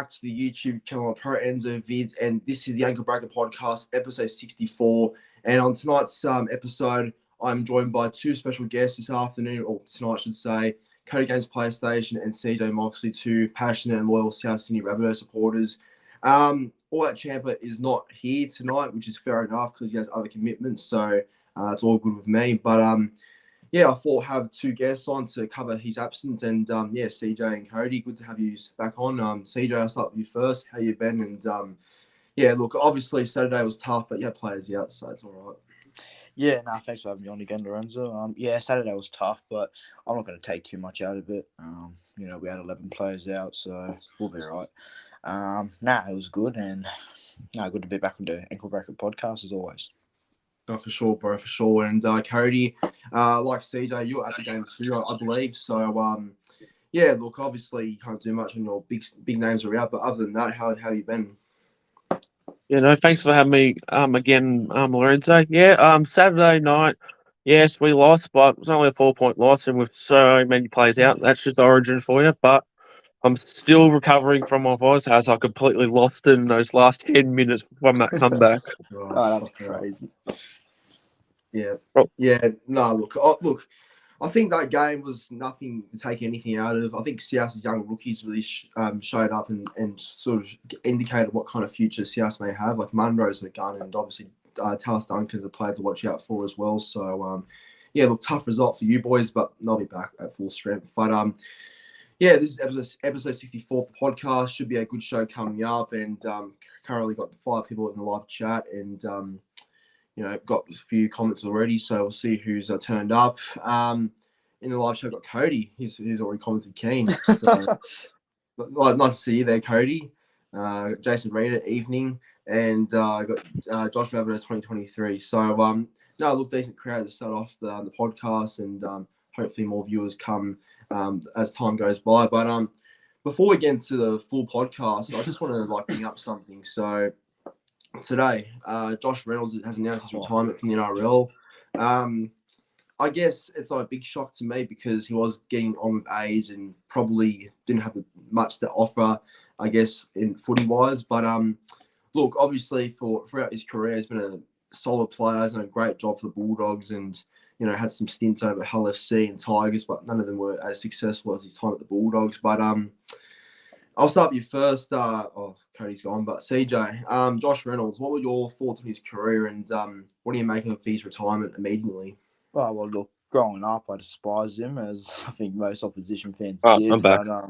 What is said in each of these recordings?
back to the YouTube channel of Pro Enzo Vidz, and this is the Ankle Breaker Podcast, episode 64. And on tonight's episode, I'm joined by two special guests this afternoon, or tonight I should say, Cody Games PlayStation and CJ Moxley, two passionate and loyal South Sydney Rabbitohs supporters. All That Champa is not here tonight, which is fair enough because he has other commitments, so it's all good with me. But yeah, I thought have two guests on to cover his absence, and yeah, CJ and Cody, good to have you back on. CJ, I'll start with you first. How you been? And yeah, look, obviously Saturday was tough, but you had players out, so it's all right. Yeah, thanks for having me on again, Lorenzo. Yeah, Saturday was tough, but I'm not going to take too much out of it. We had 11 players out, so we'll be all right. It was good, and good to be back on the Ankle Breaker Podcast as always. No, for sure, bro, for sure. And Cody, like CJ, you're at the game too, I believe. So, yeah, look, obviously you can't do much when your big names are out, but other than that, how you been? Yeah, no, thanks for having me again, Lorenzo. Yeah, Saturday night, yes, we lost, but it was only a 4-point loss, and with so many players out, that's just origin for you. But I'm still recovering from my voice as I completely lost in those last 10 minutes from that comeback. Oh, that's crazy. Yeah. Yeah. No, look, I think that game was nothing to take anything out of. I think South's young rookies really showed up and sort of indicated what kind of future South may have. Like Munro's the gun, and obviously Talis Duncan's a player to watch out for as well. So, yeah, look, tough result for you boys, but they'll be back at full strength. But yeah, this is episode 64 of the podcast. Should be a good show coming up, and currently got 5 people in the live chat, and got a few comments already, so we'll see who's turned up. In the live show, got Cody. He's already commented keen. So, nice to see you there, Cody. Jason Reader, evening, and got Josh Rabbitohs 2023. So look, decent crowd to start off the podcast, and hopefully more viewers come as time goes by. But before we get into the full podcast, I just want to bring up something. So today, Josh Reynolds has announced his retirement from the NRL. I guess it's not a big shock to me because he was getting on with age and probably didn't have much to offer, I guess, in footy-wise. But look, obviously throughout his career, he's been a solid player. He's done a great job for the Bulldogs, and had some stints over Hull FC and Tigers, but none of them were as successful as his time at the Bulldogs. But I'll start with you first. Cody's gone, but CJ, Josh Reynolds, what were your thoughts on his career, and what do you make of his retirement immediately? Well, look, growing up, I despised him, as I think most opposition fans did. I'm back. But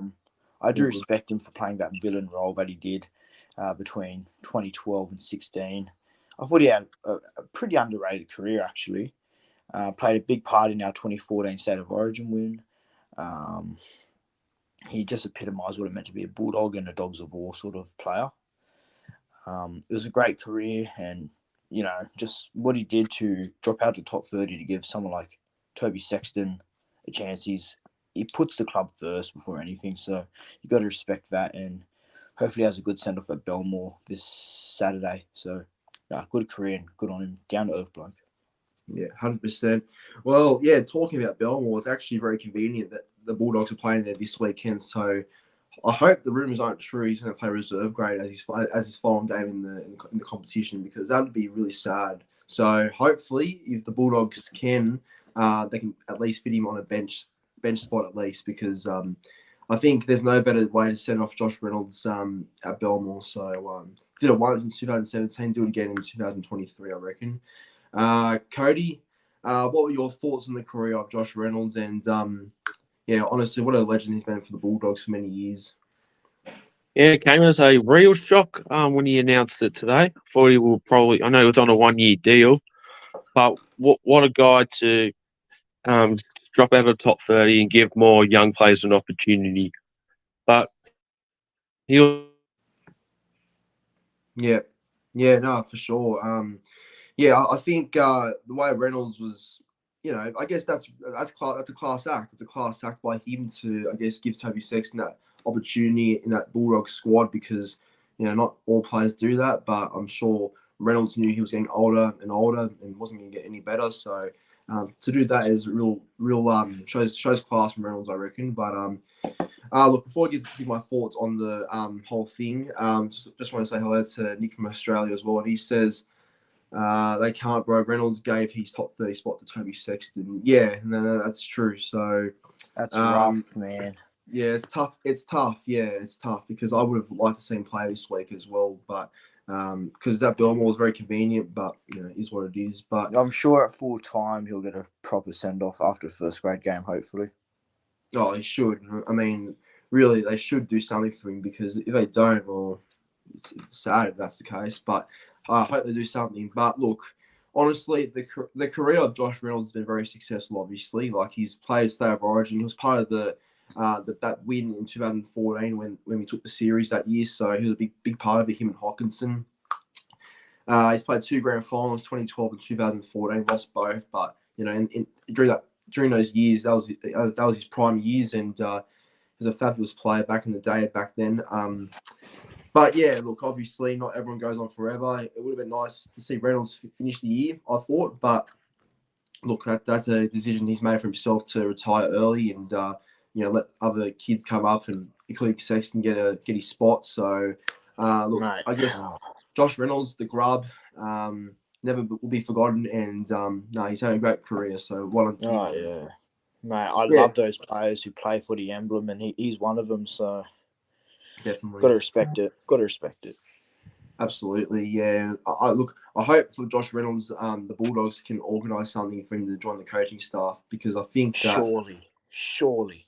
I do respect him for playing that villain role that he did between 2012 and 16. I thought he had a pretty underrated career, actually. Played a big part in our 2014 State of Origin win. He just epitomised what it meant to be a Bulldog and a Dogs of War sort of player. It was a great career, and, just what he did to drop out to top 30 to give someone like Toby Sexton a chance. He puts the club first before anything, so you got to respect that, and hopefully has a good send-off at Belmore this Saturday. So, good career and good on him. Down-to-earth bloke. Yeah, 100%. Well, yeah, talking about Belmore, it's actually very convenient that the Bulldogs are playing there this weekend. So I hope the rumours aren't true. He's going to play reserve grade as his final game in the competition, because that would be really sad. So hopefully, if the Bulldogs can, they can at least fit him on a bench spot at least, because I think there's no better way to send off Josh Reynolds at Belmore. So did it once in 2017, do it again in 2023, I reckon. Cody, what were your thoughts on the career of Josh Reynolds? And yeah, honestly, what a legend he's been for the Bulldogs for many years. Yeah, it came as a real shock when he announced it today. Thought he will I know it was on a 1-year deal, but what a guy to drop out of the top 30 and give more young players an opportunity. But he'll... Yeah, no, for sure. Yeah, I think the way Reynolds was, I guess that's a class act. It's a class act by him to, I guess, give Toby Sexton that opportunity in that Bulldog squad, because, not all players do that. But I'm sure Reynolds knew he was getting older and older and wasn't going to get any better. So To do that is real shows class from Reynolds, I reckon. But look, before I give my thoughts on the whole thing, just want to say hello to Nick from Australia as well, and he says they can't, bro. Reynolds gave his top 30 spot to Toby Sexton. Yeah, no, that's true. So that's rough, man. Yeah, it's tough. It's tough. Yeah, it's tough because I would have liked to see him play this week as well, but because that Belmore was very convenient, but is what it is. But I'm sure at full time he'll get a proper send off after the first grade game, hopefully. Oh, he should. I mean, really, they should do something for him because if they don't, well, it's sad if that's the case. But I hope they do something. But look, honestly, the career of Josh Reynolds has been very successful. Obviously, like he's played State of Origin. He was part of that win in 2014 when we took the series that year. So he was a big part of it. Him and Hawkinson. He's played 2 grand finals, 2012 and 2014. Lost both, but during those years, that was his prime years, and he was a fabulous player back in the day, back then. But yeah, look, obviously not everyone goes on forever. It would have been nice to see Reynolds finish the year, I thought, but look, that's a decision he's made for himself to retire early and let other kids come up and including Sexton get his spot. So look, mate, I guess Josh Reynolds, the grub, never will be forgotten, and he's had a great career. So well done to him. Oh yeah, mate, I love those players who play for the emblem, and he's one of them. So definitely got to respect it. Absolutely, yeah. I hope for Josh Reynolds, the Bulldogs can organise something for him to join the coaching staff because I think that surely.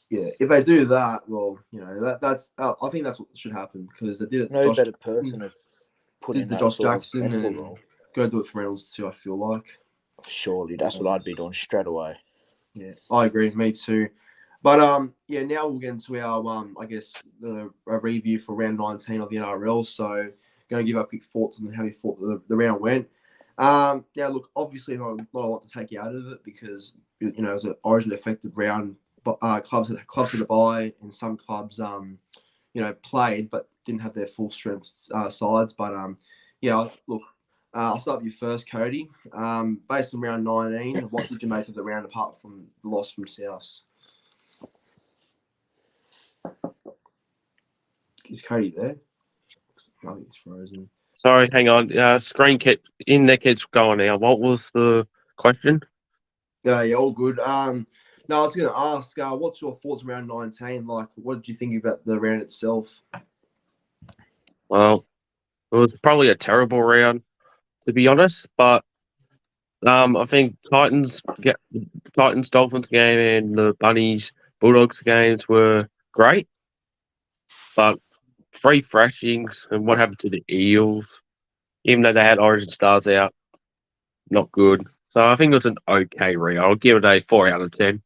Yeah, if they do that, well, that's I think that's what should happen because they did it. No better person to put in the Josh Jackson and go do it for Reynolds too. I feel like surely that's what I'd be doing straight away. Yeah, I agree. Me too. But now we'll get into our I guess a review for round 19 of the NRL. So going to give our quick thoughts on how we thought the round went. Now look, obviously not a lot to take out of it because it was an Origin affected round. But clubs had a bye, and some clubs played but didn't have their full strength sides. But look, I'll start with you first, Cody. Based on round 19, what did you make of the round apart from the loss from South? Is Cody there? I think he's frozen. Sorry, hang on. Screen kept going now. What was the question? Yeah, all good. No, I was going to ask, what's your thoughts around 19? Like, what did you think about the round itself? Well, it was probably a terrible round, to be honest. But I think Titans Dolphins game and the Bunnies Bulldogs games were great, but 3 thrashings and what happened to the Eels, even though they had Origin stars out, not good. So I think it was an okay round. I'll give it a 4 out of 10.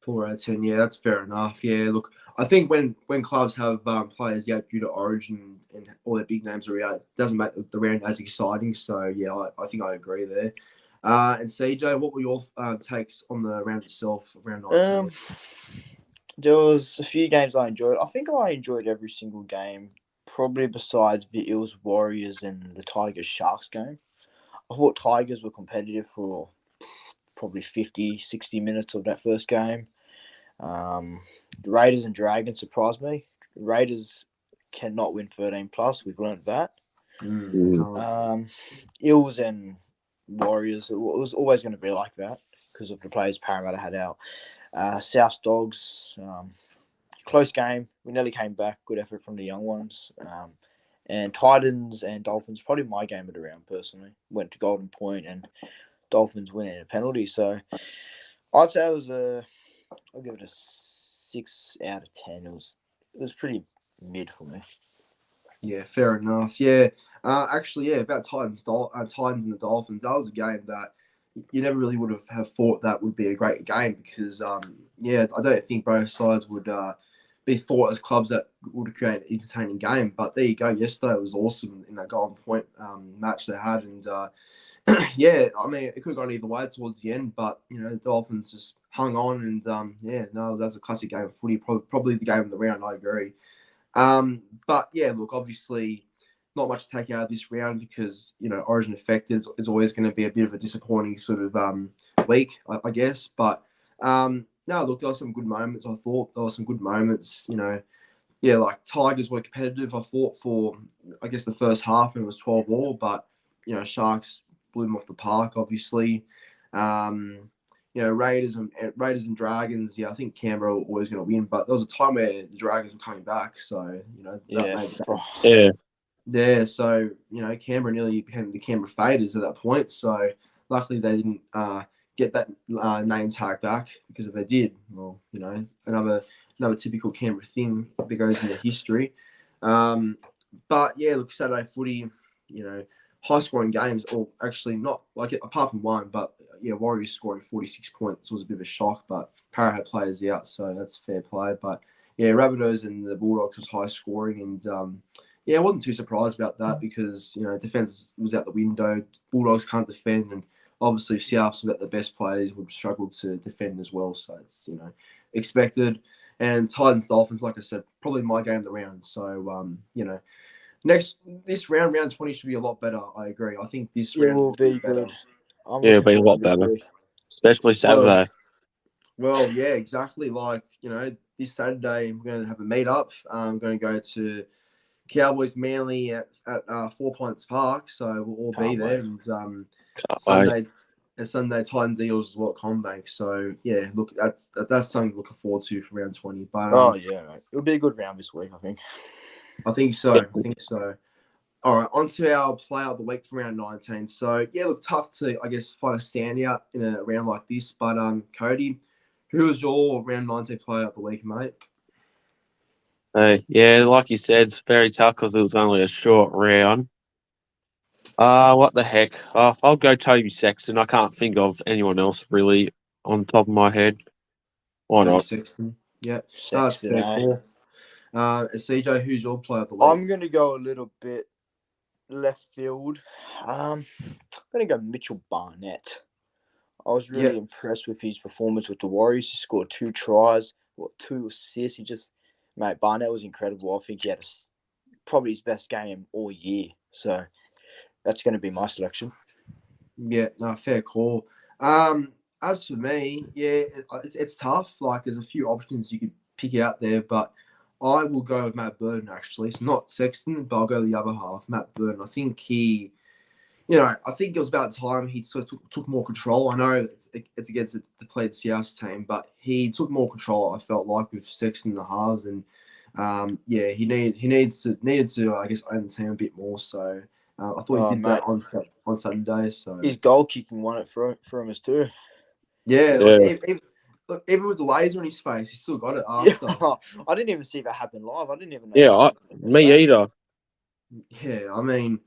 4 out of 10, yeah, that's fair enough. Yeah, look, I think when clubs have players out due to Origin and all their big names are out, it doesn't make the round as exciting. So, yeah, I think I agree there. And CJ, what were your takes on the round itself, round 19? There was a few games I enjoyed. I think I enjoyed every single game, probably besides the Eels Warriors and the Tigers Sharks game. I thought Tigers were competitive for probably 50, 60 minutes of that first game. The Raiders and Dragons surprised me. Raiders cannot win 13+. We've learned that. Eels and Warriors, it was always going to be like that because of the players Parramatta had out. South Dogs, close game. We nearly came back. Good effort from the young ones. And Titans and Dolphins, probably my game of the round personally. Went to Golden Point and Dolphins winning a penalty. So I'd say I'll give it a 6 out of 10. It was pretty mid for me. Yeah, fair enough. Yeah, actually, about Titans and the Dolphins. That was a game that you never really would have thought that would be a great game because, I don't think both sides would be thought as clubs that would create an entertaining game. But there you go. Yesterday was awesome in that Golden Point match they had, and I mean it could have gone either way towards the end, but the Dolphins just hung on, and that was a classic game of footy. Probably the game of the round. I agree. But yeah, look, obviously not much to take out of this round because, Origin effect is always going to be a bit of a disappointing sort of week, I guess. But no, look, there were some good moments. I thought there were some good moments. Yeah, like Tigers were competitive. I thought for, I guess, the first half and it was 12-all, but Sharks blew them off the park. Obviously, Raiders and Dragons. Yeah, I think Canberra were always going to win, but there was a time where the Dragons were coming back, so that made Yeah. Yeah, so Canberra nearly became the Canberra Faders at that point. So luckily they didn't get that name tag back, because if they did, well, another typical Canberra thing that goes into history. But yeah, look, Saturday footy, high scoring games, or actually not like it, apart from one, but yeah, Warriors scoring 46 points was a bit of a shock, but Para had players out, so that's fair play. But yeah, Rabbitohs and the Bulldogs was high scoring, and yeah, I wasn't too surprised about that because, defense was out the window. Bulldogs can't defend, and obviously Souths without the best players would struggle to defend as well. So it's, expected. And Titans Dolphins, like I said, probably my game of the round. So, this round 20 should be a lot better. I agree. I think this round will be good. It'll be a lot better, especially Saturday. Well, yeah, exactly. Like, this Saturday, we're going to have a meet-up. I'm going to go to Cowboys Manly at 4 Points Park, so we'll all be there. And Sunday Titans Eagles as well at Combank. So yeah, look, that's something to look forward to for round 20. But it'll be a good round this week, I think. I think so. All right, on to our player of the week for round 19. So yeah, look, tough to, I guess, find a standout in a round like this. But Cody, who was your round 19 player of the week, mate? Yeah, like you said, it's very tough because it was only a short round. What the heck? I'll go Toby Sexton. I can't think of anyone else really on top of my head. Why not? Sexton. Yeah, that's fair call. CJ, who's your player of the week? I'm going to go a little bit left field. I'm going to go Mitchell Barnett. I was really impressed with his performance with the Warriors. He scored 2 tries, 2 assists. Mate, Barnett was incredible. I think he had probably his best game all year. So that's going to be my selection. Yeah, no, fair call. As for me, yeah, it's tough. Like, there's a few options you could pick out there, but I will go with Matt Burton, actually. It's not Sexton, but I'll go the other half, Matt Burton. I think I think it was about time he sort of took more control. I know it's against the played South team, but he took more control, I felt like, with Sexton in the halves. And, he needed to, I guess, own the team a bit more. So I thought he did that on Saturday. So his goal kicking won it for him as too. Yeah. Look, even with the laser on his face, he still got it after. Yeah, I didn't even see that happen live. I didn't even know. Yeah, me either. Yeah, I mean,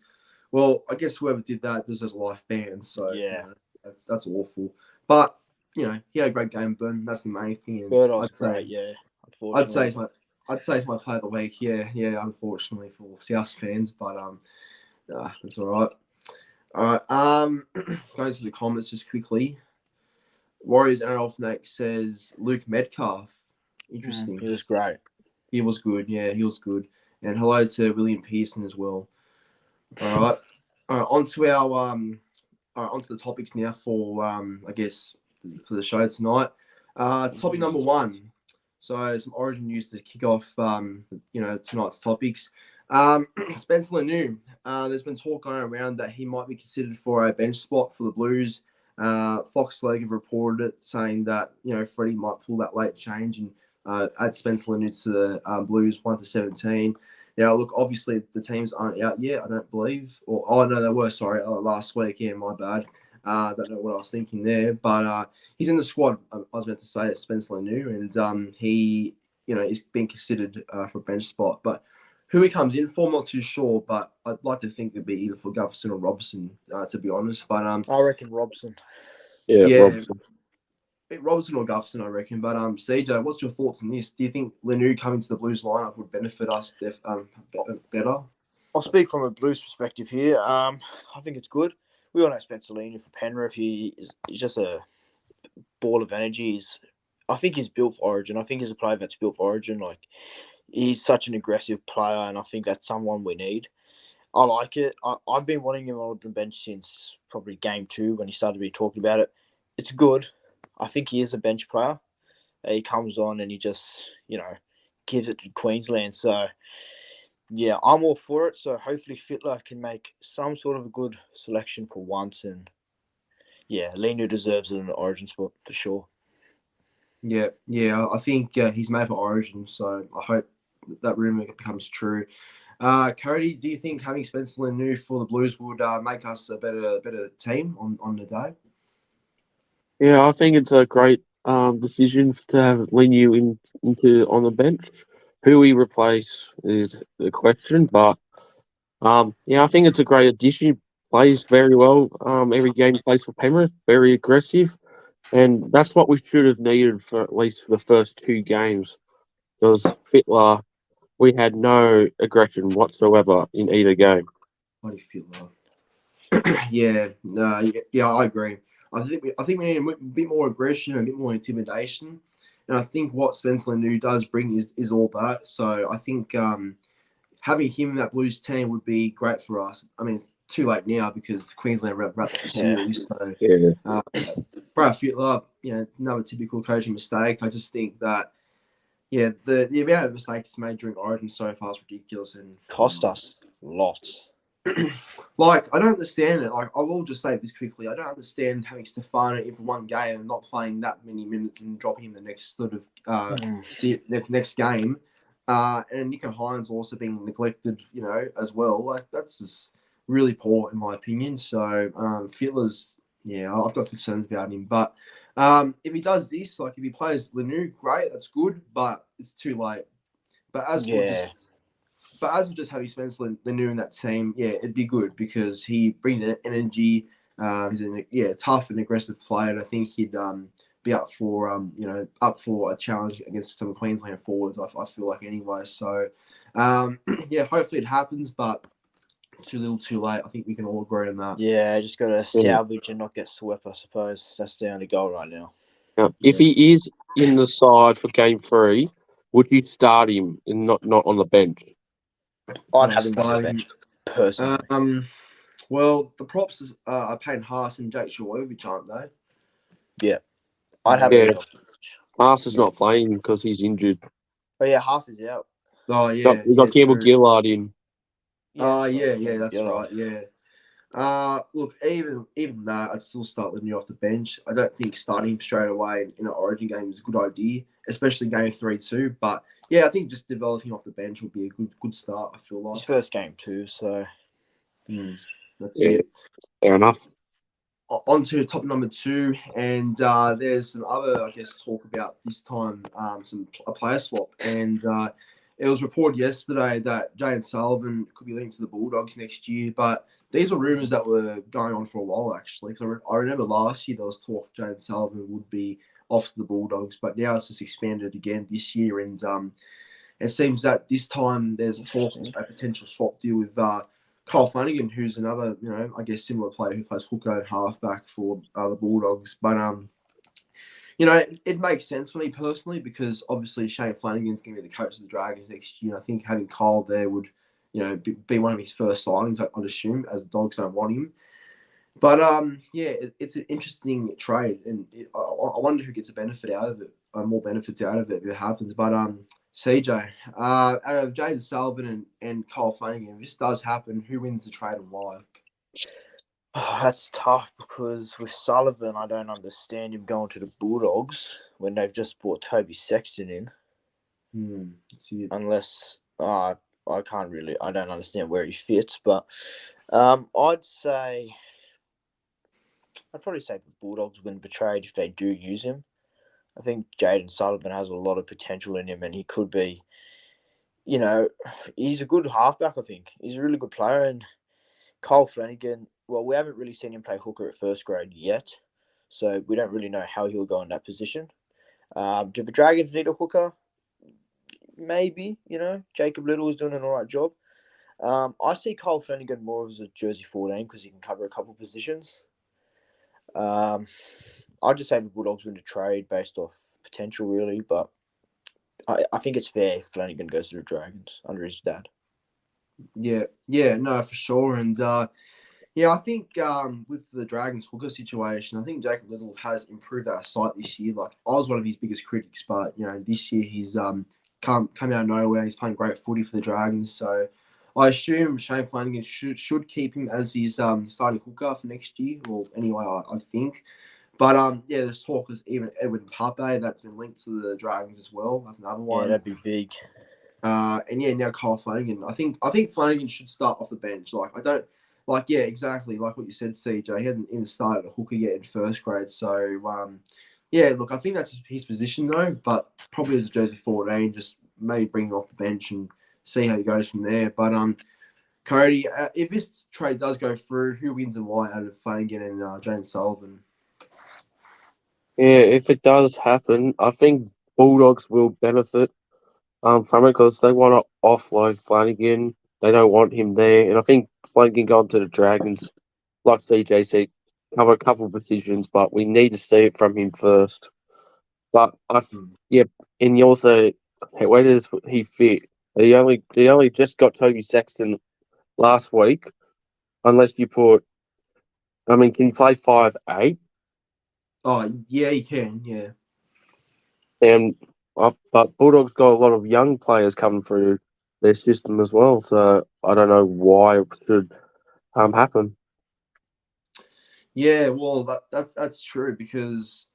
well, I guess whoever did that deserves a life ban. So yeah, that's awful. But he had a great game, Burn. That's the main thing. I'd say, yeah. Unfortunately, I'd say it's my player of the week. Yeah. Unfortunately for South fans, but that's all right. All right. Going to the comments just quickly. Warriors NRL Fnatic says Luke Metcalf. Interesting. He was great. He was good. Yeah, he was good. And hello to William Pearson as well. All right. Onto the topics now for I guess for the show tonight. Topic number 1. So some Origin news to kick off. Tonight's topics. Spencer Leniu. There's been talk going around that he might be considered for a bench spot for the Blues. Fox Leg have reported it, saying that Freddie might pull that late change and add Spencer Leniu to the Blues 1-17. Now, look, obviously the teams aren't out yet, I don't believe. No, they were. Sorry, last week. Yeah, my bad. Don't know what I was thinking there, but he's in the squad. I was meant to say it's Spencer Leniu, and he is being considered for a bench spot, but. Who he comes in for, I'm not too sure, but I'd like to think it'd be either for Gutherson or Robertson, to be honest. But I reckon Robson. Yeah, Robertson. Robertson or Gutherson, I reckon. But CJ, what's your thoughts on this? Do you think Leniu coming to the Blues lineup would benefit us better? I'll speak from a Blues perspective here. I think it's good. We all know Spencer Leniu for Penrith. He's just a ball of energy. I think he's built for Origin. I think he's a player that's built for Origin. Like, he's such an aggressive player, and I think that's someone we need. I like it. I've been wanting him on the bench since probably game 2 when he started to be talking about it. It's good. I think he is a bench player. He comes on and he just, gives it to Queensland. So, yeah, I'm all for it. So hopefully Fittler can make some sort of a good selection for once. And, yeah, Lenu deserves it in the Origin spot for sure. Yeah, I think he's made for Origin, so I hope that rumour becomes true. Cody, do you think having Spencer Leniu for the Blues would make us a better team on the day? Yeah, I think it's a great decision to have Linu into on the bench. Who we replace is the question, but yeah, I think it's a great addition. He plays very well. Every game he plays for Penrith, very aggressive, and that's what we should have needed for at least the first 2 games. Because Fittler, we had no aggression whatsoever in either game. Bloody Fittler. Yeah, I agree. I think we need a bit more aggression, a bit more intimidation, and I think what Spencer Leniu does bring is all that. So I think having him in that Blues team would be great for us. I mean, it's too late now because Queensland wrapped up the series. So, Brad Fittler, another typical coaching mistake. I just think that, the amount of mistakes made during Origin so far is ridiculous and cost us lots. Like, I don't understand it. Like, I will just say this quickly. I don't understand having Stefano in for one game and not playing that many minutes and dropping him the next sort of next game. And Nico Hines also being neglected, as well. Like, that's just really poor in my opinion. So, Fittler's, I've got concerns about him. But if he does this, like if he plays Lenu, great, that's good. But it's too late. But as for just having Spencer Leniu in that team, it'd be good because he brings energy. He's a tough and aggressive player, and I think he'd be up for a challenge against some Queensland forwards. I feel like anyway. So hopefully it happens, but too little, too late. I think we can all agree on that. Yeah, just got to salvage and not get swept. I suppose that's the only goal right now. If he is in the side for game 3, would you start him and not on the bench? I'd have him on the bench, personally. Well, the props are Payne Haas and Jake Shawovic, aren't they? Yeah. I'd have him on the bench. Haas is not playing because he's injured. Oh, yeah, Haas is out. Oh, yeah. We got Campbell Gillard in. That's right, yeah. Look, even that, I'd still start Leniu off the bench. I don't think starting him straight away in an Origin game is a good idea, especially game 3-2. But I think just developing off the bench would be a good start. I feel like his first game too, so that's it. Fair enough. On to top number 2, and there's some other, I guess, talk about this time, a player swap, and it was reported yesterday that Jayden Sullivan could be linked to the Bulldogs next year, but these are rumours that were going on for a while, actually. Because I remember last year there was talk Jayden Sullivan would be off to the Bulldogs, but now it's just expanded again this year, and it seems that this time there's talk of a potential swap deal with Kyle Flanagan, who's another, I guess, similar player who plays hooker and halfback for the Bulldogs. But it makes sense for me personally because obviously Shane Flanagan's going to be the coach of the Dragons next year. I think having Kyle there would, be one of his first signings, I'd assume, as the Dogs don't want him. But it's an interesting trade, and I wonder who gets a benefit out of it, more benefits out of it if it happens. But CJ, out of Jayden Sullivan and Kyle Flanagan, if this does happen, who wins the trade and why? Oh, that's tough because with Sullivan, I don't understand him going to the Bulldogs when they've just brought Toby Sexton in. Unless I don't understand where he fits, but I'd probably say the Bulldogs win the trade if they do use him. I think Jayden Sullivan has a lot of potential in him, and he could be, he's a good halfback, I think. He's a really good player, and Kyle Flanagan, well, we haven't really seen him play hooker at first grade yet, so we don't really know how he'll go in that position. Do the Dragons need a hooker? Maybe, Jacob Little is doing an all right job. I see Kyle Flanagan more as a jersey 14 because he can cover a couple positions. I'd just say the Bulldogs win the trade based off potential, really, but I think it's fair if Flanagan goes to the Dragons under his dad. Yeah, no, for sure. And yeah, I think with the Dragons hooker situation, I think Jacob Little has improved our sight this year. Like I was one of his biggest critics, but this year he's come out of nowhere. He's playing great footy for the Dragons, so I assume Shane Flanagan should keep him as his starting hooker for next year. Or anyway, I think. But yeah, there's talk of even Edwin Pape that's been linked to the Dragons as well. That's another one. Yeah, that'd be big. And yeah, now Kyle Flanagan. I think Flanagan should start off the bench. Like I don't like yeah, exactly like what you said, CJ. He hasn't even started a hooker yet in first grade. So yeah, look, I think that's his position though. But probably as a jersey 14, just maybe bring him off the bench and see how he goes from there. But Cody, if this trade does go through, who wins and why out of Flanagan and James Sullivan? Yeah, if it does happen, I think Bulldogs will benefit from it because they want to offload Flanagan. They don't want him there, and I think Flanagan going to the Dragons, like CJ said, cover a couple of positions, but we need to see it from him first. But yeah, and you also, where does he fit? He only just got Toby Sexton last week, unless you put. I mean, can you play 5'8"? Oh yeah, he can. Yeah. And but Bulldogs got a lot of young players coming through their system as well, so I don't know why it should happen. Yeah, well, that's true because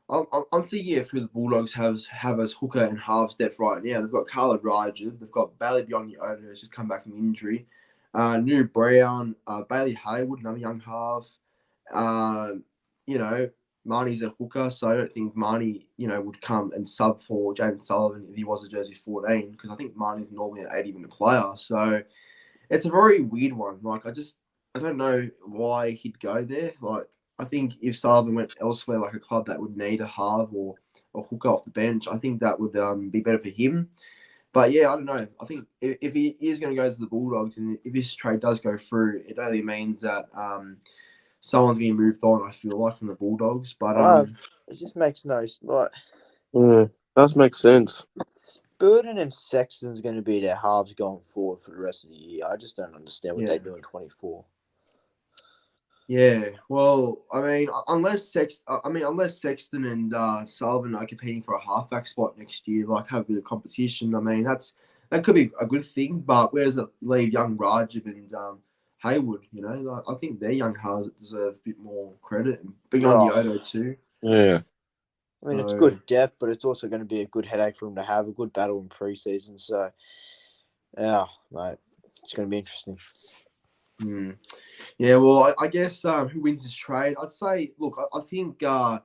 I'm thinking of who the Bulldogs have as hooker and halves depth right now. They've got Carla Ryder, they've got Bailey Beyond who's just come back from injury, New Brown, Bailey Haywood, another young half. Marnie's a hooker, so I don't think Marnie, would come and sub for Jaden Sullivan if he was a jersey 14, because I think Marnie's normally an 80-minute player. So it's a very weird one. Like, I don't know why he'd go there. Like, I think if Sullivan went elsewhere, like a club that would need a half or a hooker off the bench, I think that would be better for him. But yeah, I don't know. I think if he is going to go to the Bulldogs and if this trade does go through, it only means that someone's being moved on, I feel like, from the Bulldogs. But it just makes no like. Yeah, does make sense. Burden and Sexton's going to be their halves going forward for the rest of the year. I just don't understand what they do in 24. Yeah, well, I mean, unless Sexton and Sullivan are competing for a halfback spot next year, like have a bit of competition. I mean, that could be a good thing. But where does it leave young Rajib and Haywood? I think their young halves deserve a bit more credit, and bring on Yodo too. Yeah. I mean, it's good depth, but it's also going to be a good headache for him to have, a good battle in preseason. So, yeah, mate, it's going to be interesting. Yeah, well, I guess who wins this trade? I'd say, look, I think the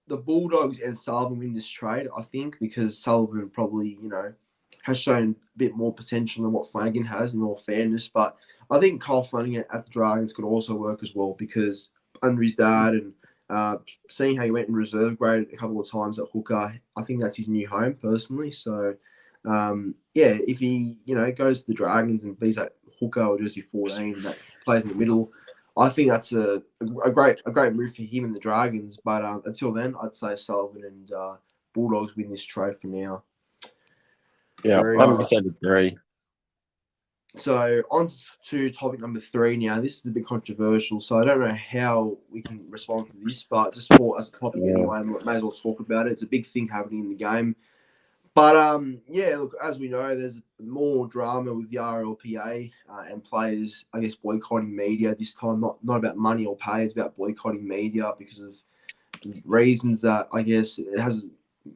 Bulldogs and Sullivan win this trade, I think, because Sullivan probably, has shown a bit more potential than what Flanagan has, in all fairness. But I think Kyle Flanagan at the Dragons could also work as well, because under his dad and seeing how he went in reserve grade a couple of times at hooker, I think that's his new home, personally. So, yeah, if he, goes to the Dragons and be that hooker or jersey 14 that plays in the middle, I think that's a great move for him and the Dragons. But until then, I'd say Sullivan and Bulldogs win this trade for now. Yeah, 100% agree. So on to topic number 3 now. This is a bit controversial, so I don't know how we can respond to this, but just as a topic anyway, may as well talk about it. It's a big thing happening in the game. But, yeah, look, as we know, there's more drama with the RLPA and players, I guess, boycotting media this time. Not about money or pay, it's about boycotting media because of reasons that, I guess, it hasn't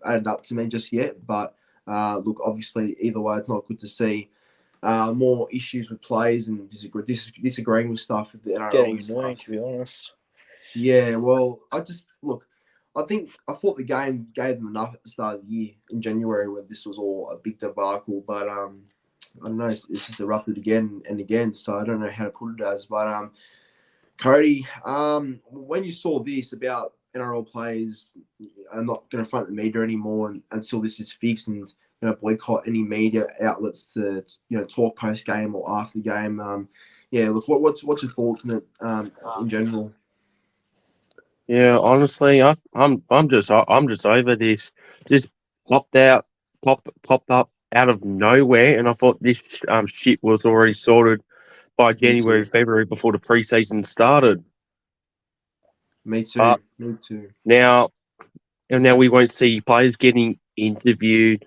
added up to me just yet. But, look, obviously, either way, it's not good to see more issues with players and disagreeing with stuff with the NRL. Getting annoying, to be honest. Yeah, well, I thought the game gave them enough at the start of the year in January when this was all a big debacle, but I don't know, it's just erupted again and again, so I don't know how to put it as. But Cody, when you saw this about NRL players are not going to front the media anymore until this is fixed and boycott any media outlets to talk post game or after the game, yeah, look, what's your thoughts on it in general? Yeah, honestly, I'm just over this. Just popped up out of nowhere, and I thought this shit was already sorted by January, February before the preseason started. Me too. But Me too. now we won't see players getting interviewed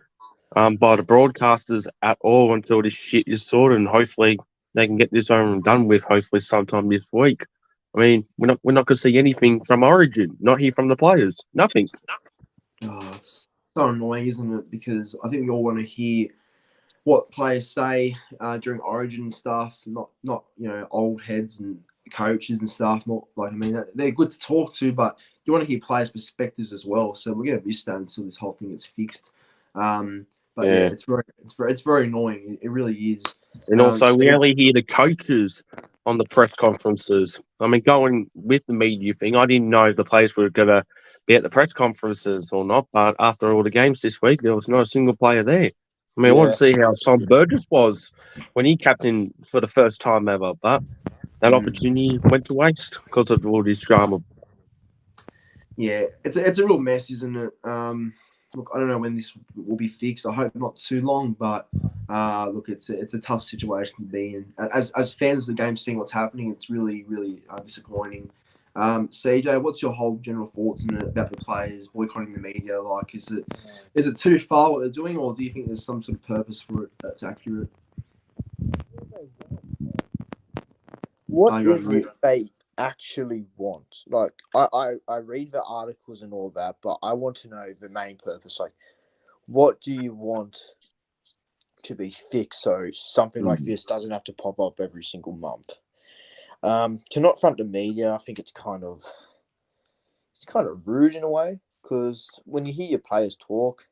by the broadcasters at all until this shit is sorted, and hopefully they can get this over and done with. Hopefully sometime this week. I mean, we're not going to see anything from Origin, not hear from the players, nothing. Oh, it's so annoying, isn't it? Because I think we all want to hear what players say during Origin and stuff. Not old heads and coaches and stuff. Not like, I mean, they're good to talk to, but you want to hear players' perspectives as well. So we're going to miss that until this whole thing gets fixed. But yeah, it's very annoying. It really is. And also, we only hear the coaches on the press conferences. I mean, going with the media thing, I didn't know if the players were going to be at the press conferences or not. But after all the games this week, there was not a single player there. I mean, I want to see how Tom Burgess was when he captained for the first time ever. But that opportunity went to waste because of all this drama. Yeah, it's a real mess, isn't it? Look, I don't know when this will be fixed. I hope not too long, but look, it's a tough situation to be in. As fans of the game, seeing what's happening, it's really, really disappointing. CJ, what's your whole general thoughts on it about the players boycotting the media? Like, is it too far what they're doing, or do you think there's some sort of purpose for it that's accurate? What is it they actually want? Like, I read the articles and all that, but I want to know the main purpose. Like, what do you want to be fixed so something like this doesn't have to pop up every single month? To not front the media, I think it's kind of rude in a way, because when you hear your players talk,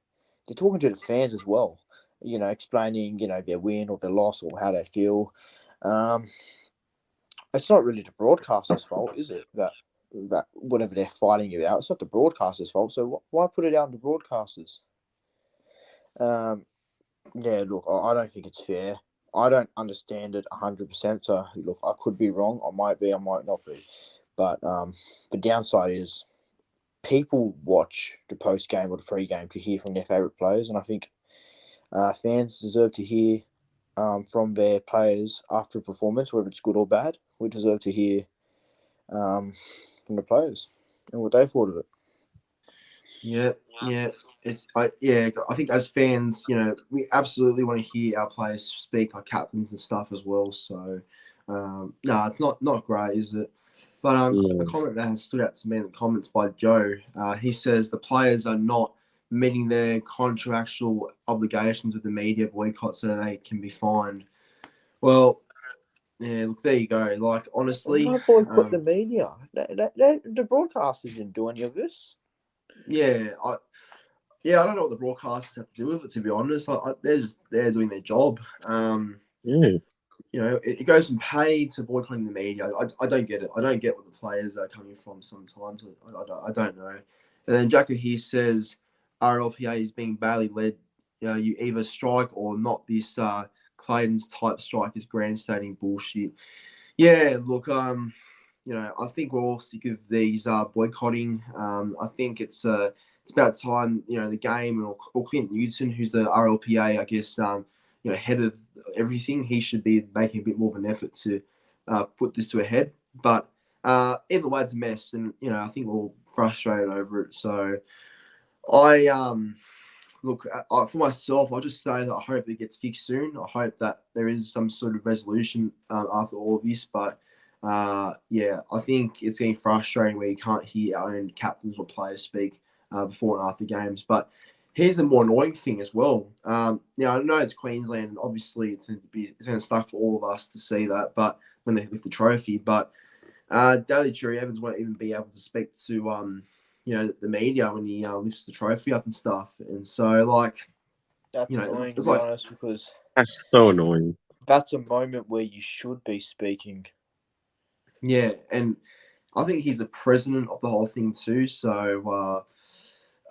they're talking to the fans as well. Explaining their win or their loss or how they feel. It's not really the broadcaster's fault, is it? That whatever they're fighting you out, it's not the broadcaster's fault. So why put it out on the broadcasters? Look, I don't think it's fair. I don't understand it 100%. So look, I could be wrong. I might be. I might not be. But the downside is people watch the post game or the pre game to hear from their favorite players, and I think fans deserve to hear from their players after a performance, whether it's good or bad. We deserve to hear from the players and what they thought of it. Yeah. I think as fans, we absolutely want to hear our players speak, like captains and stuff as well. So, it's not great, is it? But a comment that has stood out to me in the comments by Joe, he says the players are not meeting their contractual obligations with the media boycott, so they can be fined. Well, yeah, look, there you go. Like, honestly, why boycott the media? The broadcasters didn't do any of this. I don't know what the broadcasters have to do with it, to be honest. They're doing their job. It goes from pay to boycotting the media. I don't get it. I don't get what the players are coming from sometimes. I don't know. And then Jacko here says RLPA is being badly led. You either strike or not. This Clayton's type strike is grandstanding bullshit. Yeah, look, I think we're all sick of these boycotting. I think it's about time, the game or Clint Newton, who's the RLPA, I guess, head of everything, he should be making a bit more of an effort to put this to a head. But either way, it's a mess, and I think we're all frustrated over it. So look, for myself, I'll just say that I hope it gets fixed soon. I hope that there is some sort of resolution after all of this. But I think it's getting frustrating where you can't hear our own captains or players speak before and after games. But here's a more annoying thing as well. I know it's Queensland, and obviously it's going to suck for all of us to see that. But when they lift the trophy, but Daly Cherry Evans won't even be able to speak to the media when he lifts the trophy up and stuff. And so, like, that's annoying, to be honest, because that's so annoying. That's a moment where you should be speaking. Yeah, and I think he's the president of the whole thing too. So,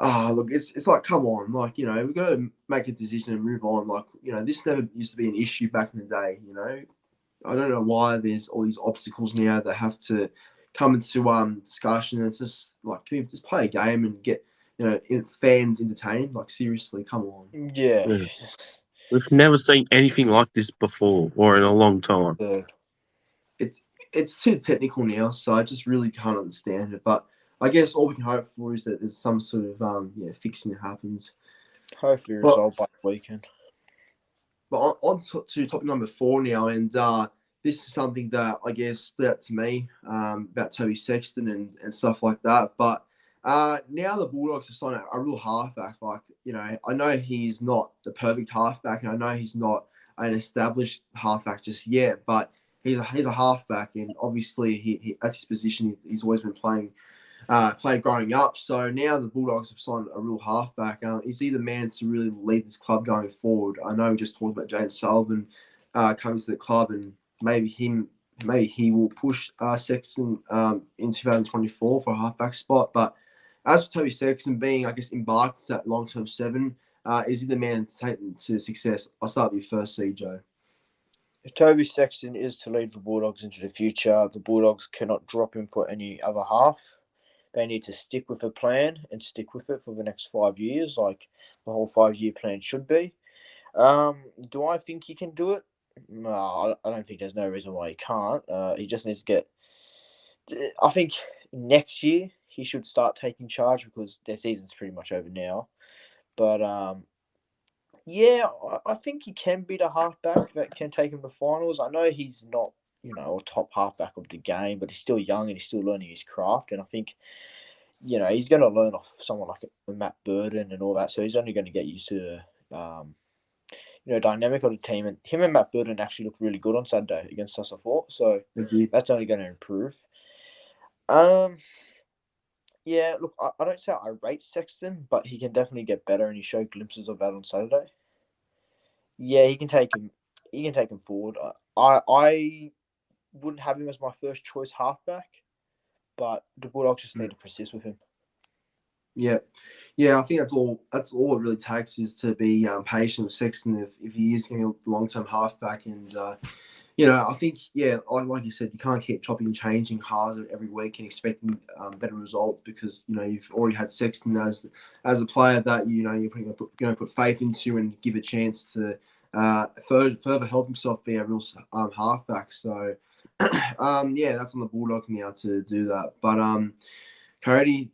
look, it's like, come on, like, we've got to make a decision and move on. Like, this never used to be an issue back in the day. I don't know why there's all these obstacles now that have to come into discussion. It's just like, can we just play a game and get fans entertained? Like, seriously, come on. Yeah. We've never seen anything like this before or in a long time. It's too technical now, so I just really can't understand it. But I guess all we can hope for is that there's some sort of fixing that happens. Hopefully resolved by the weekend. But on to topic number 4 now, and this is something that I guess stood out to me about Toby Sexton and stuff like that. But now the Bulldogs have signed a real halfback. Like, I know he's not the perfect halfback, and I know he's not an established halfback just yet, but he's a halfback, and obviously he that's his position. He's always been played growing up. So now the Bulldogs have signed a real halfback. Is he the man to really lead this club going forward? I know we just talked about James Sullivan coming to the club, and maybe he will push Sexton in 2024 for a halfback spot. But as for Toby Sexton being, I guess, embarked to that long-term 7, is he the man to take them to success? I'll start with you first, CJ. If Toby Sexton is to lead the Bulldogs into the future, the Bulldogs cannot drop him for any other half. They need to stick with a plan and stick with it for the next 5 years, like the whole 5-year plan should be. Do I think he can do it? No, I don't think there's no reason why he can't. He just needs to get... I think next year he should start taking charge because their season's pretty much over now. But yeah, I think he can be the halfback that can take him to finals. I know he's not, a top halfback of the game, but he's still young and he's still learning his craft. And I think, he's going to learn off someone like Matt Burton and all that. So he's only going to get used to, dynamic of the team. And him and Matt Burton actually looked really good on Saturday against us, I thought. So that's only going to improve. Yeah, look, I don't say I rate Sexton, but he can definitely get better, and he showed glimpses of that on Saturday. Yeah, he can take him. He can take him forward. I wouldn't have him as my first choice halfback, but the Bulldogs just need to persist with him. Yeah, I think that's all it really takes is to be patient with Sexton if he is going to be a long-term halfback. And I think like you said, you can't keep chopping and changing halves every week and expecting better results because you've already had Sexton as a player that you're going to put faith into and give a chance to further help himself be a real halfback. So that's on the Bulldogs now to do that. But Cody,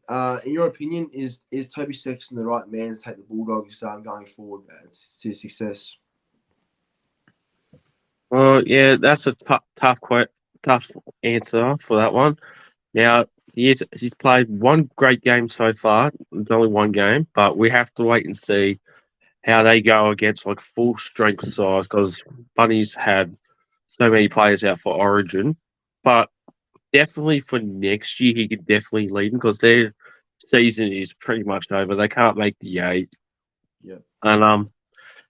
in your opinion, is Toby Sexton the right man to take the Bulldogs going forward to success? Well, yeah, that's a tough answer for that one. Now, he's played one great game so far. It's only one game, but we have to wait and see how they go against like full strength size because Bunny's had so many players out for Origin. But definitely for next year, he could definitely lead them because their season is pretty much over. They can't make the 8. Yeah. And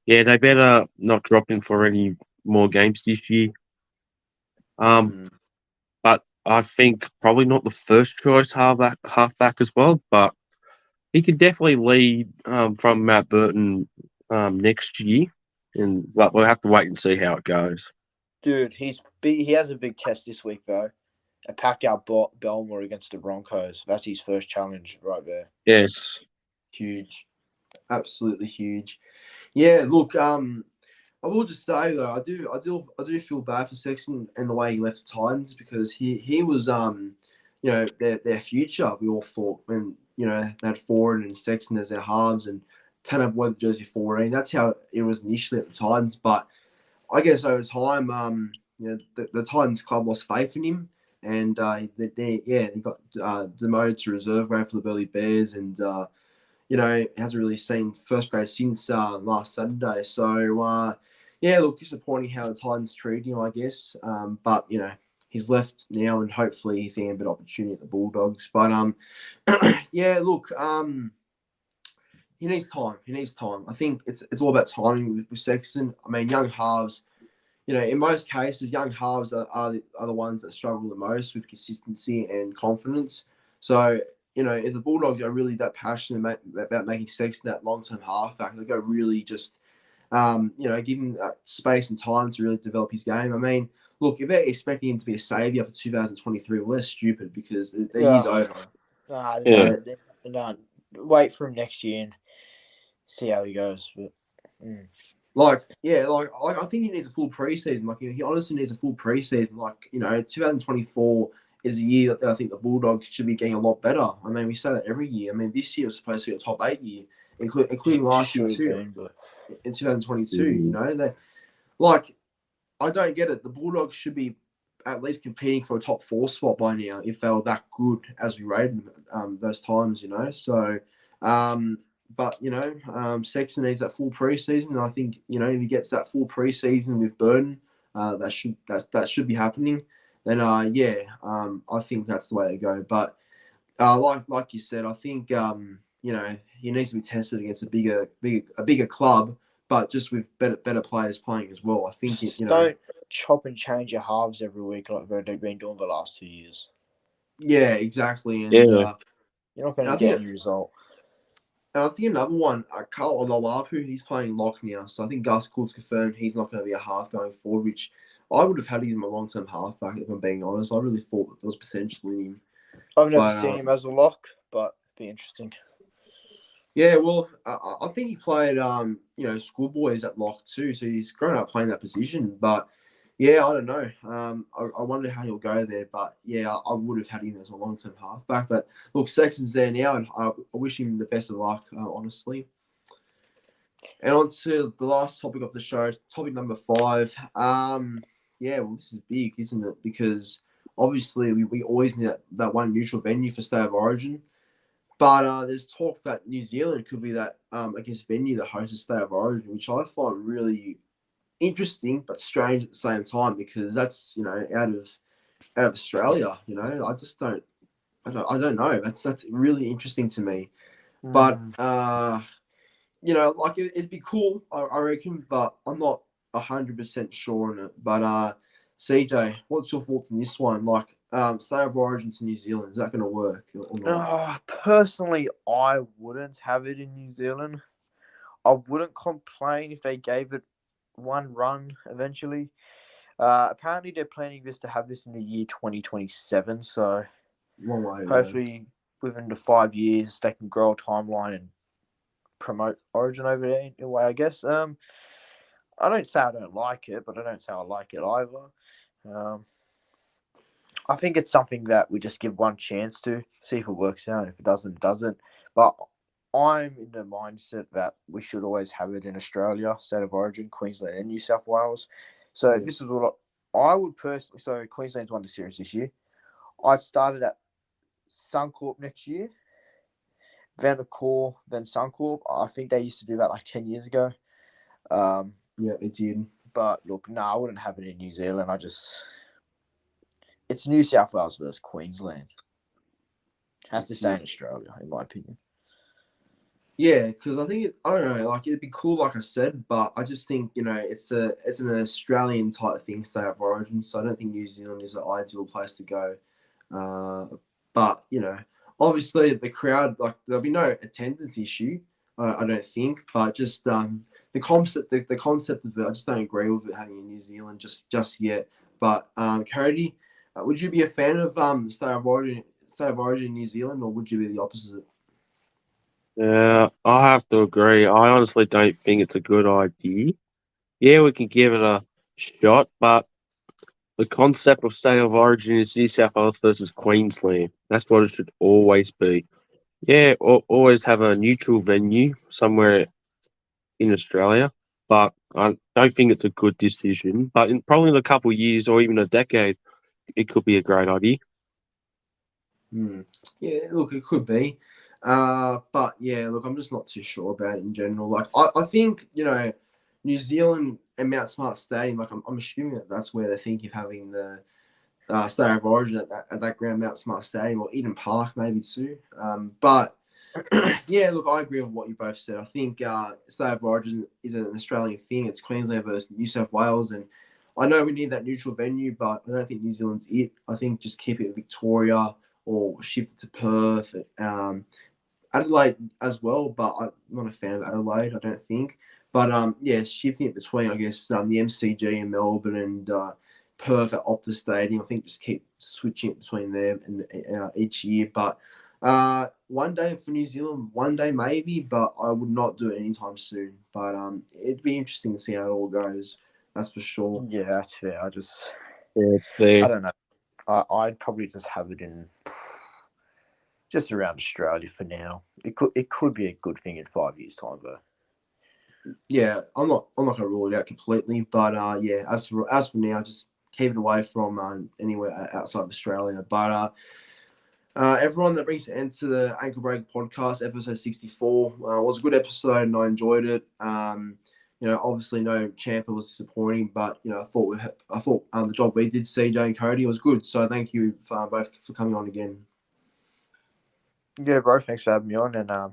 they better not drop in for any more games this year. But I think probably not the first choice halfback as well, but he could definitely lead from Matt Burton next year, and we'll have to wait and see how it goes. Dude, he has a big test this week though. A packed out Belmore against the Broncos. That's his first challenge right there. Yes, huge, absolutely huge. Yeah, look, I will just say though, I do feel bad for Sexton and the way he left the Titans because he was their future. We all thought when they had Ford and Sexton as their halves and Tanner wore the jersey 14. That's how it was initially at the Titans. But I guess over time, the Titans club lost faith in him, and he got demoted to reserve grade for the Burleigh Bears, and hasn't really seen first grade since last Saturday. So look, disappointing how the Titans treated him, I guess. But he's left now, and hopefully he's getting a bit of opportunity at the Bulldogs. But look, he needs time. I think it's all about timing with Sexton. I mean, young halves, in most cases, young halves are the ones that struggle the most with consistency and confidence. So, if the Bulldogs are really that passionate about making Sexton that long-term halfback, they've got to really just, give him that space and time to really develop his game. I mean, look, if they're expecting him to be a saviour for 2023, well, they're stupid because the year's over. No, wait for him next year and see how he goes. But, Like, yeah, I think he needs a full preseason. Like, he honestly needs a full preseason. Like, 2024 is a year that I think the Bulldogs should be getting a lot better. I mean, we say that every year. I mean, this year was supposed to be a top 8 year, including last year Should have too, been, but in 2022. They like, I don't get it. The Bulldogs should be at least competing for a top 4 spot by now if they were that good as we rated them those times. So. But Sexton needs that full preseason. And I think if he gets that full preseason with Burton, that should be happening. Then I think that's the way to go. But like you said, I think he needs to be tested against a bigger club, but just with better players playing as well. I think don't chop and change your halves every week like they've been doing the last 2 years. Yeah, exactly. And Yeah. You're not going to get any result. And I think another one, Carl Olalapu, he's playing lock now. So I think Gus Cook's confirmed he's not going to be a half going forward, which I would have had him a long-term halfback, if I'm being honest. I really thought that there was potential in him. I've never seen him as a lock, but it'd be interesting. Yeah, well, I think he played, schoolboys at lock too. So he's grown up playing that position. But, yeah, I don't know. I wonder how he'll go there. But, yeah, I would have had him as a long-term halfback. But, look, Sexton's there now, and I wish him the best of luck, honestly. And on to the last topic of the show, topic number 5. This is big, isn't it? Because, obviously, we always need that one neutral venue for State of Origin. But there's talk that New Zealand could be that, venue that hosts State of Origin, which I find really interesting but strange at the same time because that's out of Australia. I just don't know. That's really interesting to me. But it'd be cool, I reckon, but I'm not 100% sure on it. But CJ, what's your thoughts on this one? Like, State of Origin to New Zealand, is that going to work or not? Personally, I wouldn't have it in New Zealand. I wouldn't complain if they gave it one run eventually. Apparently, they're planning to have this in the year 2027. So Long way, hopefully, within the 5 years, they can grow a timeline and promote Origin over there in a way, I guess. I don't say I don't like it, but I don't say I like it either. I think it's something that we just give one chance to, see if it works out. If it doesn't, it doesn't. But I'm in the mindset that we should always have it in Australia, State of Origin, Queensland and New South Wales. So This is what I would personally... So Queensland's won the series this year. I'd started at Suncorp next year. Then the core, then Suncorp. I think they used to do that like 10 years ago. Yeah, it did. But look, I wouldn't have it in New Zealand. It's New South Wales versus Queensland. It has to stay in Australia, in my opinion. Yeah, because I think I don't know, like it'd be cool, like I said, but I just think it's an Australian type thing, State of Origin. So I don't think New Zealand is the ideal place to go. But obviously the crowd, like there'll be no attendance issue, I don't think. But just the concept of it, I just don't agree with it having in New Zealand just yet. But Cody, would you be a fan of State of Origin in New Zealand, or would you be the opposite? Yeah, I have to agree. I honestly don't think it's a good idea. Yeah, we can give it a shot, but the concept of State of Origin is New South Wales versus Queensland. That's what it should always be. Yeah, always have a neutral venue somewhere in Australia, but I don't think it's a good decision. But probably in a couple of years or even a decade, it could be a great idea. Yeah, look, it could be. But yeah, look, I'm just not too sure about it in general. Like, I think, New Zealand and Mount Smart Stadium, like, I'm assuming that's where they're thinking of having the State of Origin at that ground, Mount Smart Stadium, or Eden Park maybe too. But yeah, look, I agree with what you both said. I think State of Origin is an Australian thing. It's Queensland versus New South Wales, and I know we need that neutral venue, but I don't think New Zealand's it. I think just keep it in Victoria or shift it to Perth, Adelaide as well. But I'm not a fan of Adelaide, I don't think. But yeah, shifting it between, I guess, the MCG in Melbourne and Perth at Optus Stadium. I think just keep switching it between them and each year. But One day for New Zealand, one day maybe, but I would not do it anytime soon. But it'd be interesting to see how it all goes. That's for sure. Yeah, that's fair. Yeah, it's fair. I don't know. I'd probably just have it in just around Australia for now. It could be a good thing in 5 years' time, though. Yeah, I'm not gonna rule it out completely, but yeah, as for now, just keep it away from anywhere outside of Australia. But everyone, that brings an end to the Ankle Break podcast, episode 64. It was a good episode and I enjoyed it. Obviously no Champa was disappointing, but I thought the job we did, CJ and Cody, was good. So thank you both for coming on again. Yeah, bro. Thanks for having me on, and that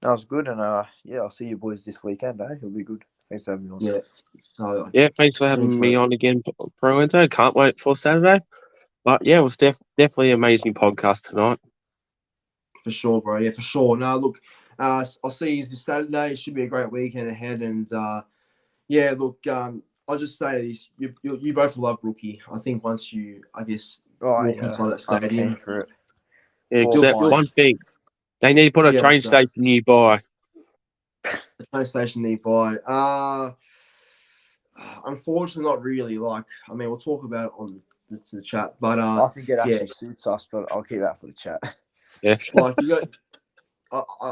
was good. And I'll see you boys this weekend. It'll be good. Thanks for having me on. Yeah. Yeah, thanks for having me on again, Pro Enzo. Can't wait for Saturday. But yeah, it was definitely an amazing podcast tonight. For sure, bro. Yeah, for sure. No, look, I'll see you this Saturday. It should be a great weekend ahead. And yeah, look, I'll just say this: you both love Rookie. I think once you, walk inside that stadium for it. Yeah, except one thing, they need to put a train station nearby. The train station nearby. Unfortunately, not really. We'll talk about it on the chat, but I think it actually suits us, but I'll keep that for the chat. Yeah,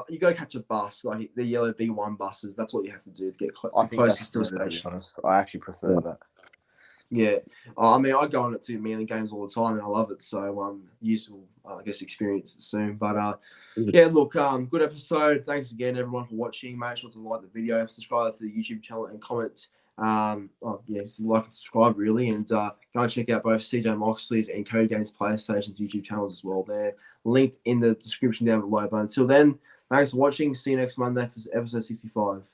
you go catch a bus, like the yellow B1 buses. That's what you have to do to get closest to the station. To be honest, I actually prefer that. Yeah, I go on it to Manly games all the time, and I love it. So useful, experience it soon. But yeah, look, good episode. Thanks again, everyone, for watching. Make sure to like the video, subscribe to the YouTube channel, and comment. Like and subscribe really, and go and check out both CJ Moxley's and Cody Games PlayStation's YouTube channels as well. They're linked in the description down below. But until then, thanks for watching. See you next Monday for episode 65.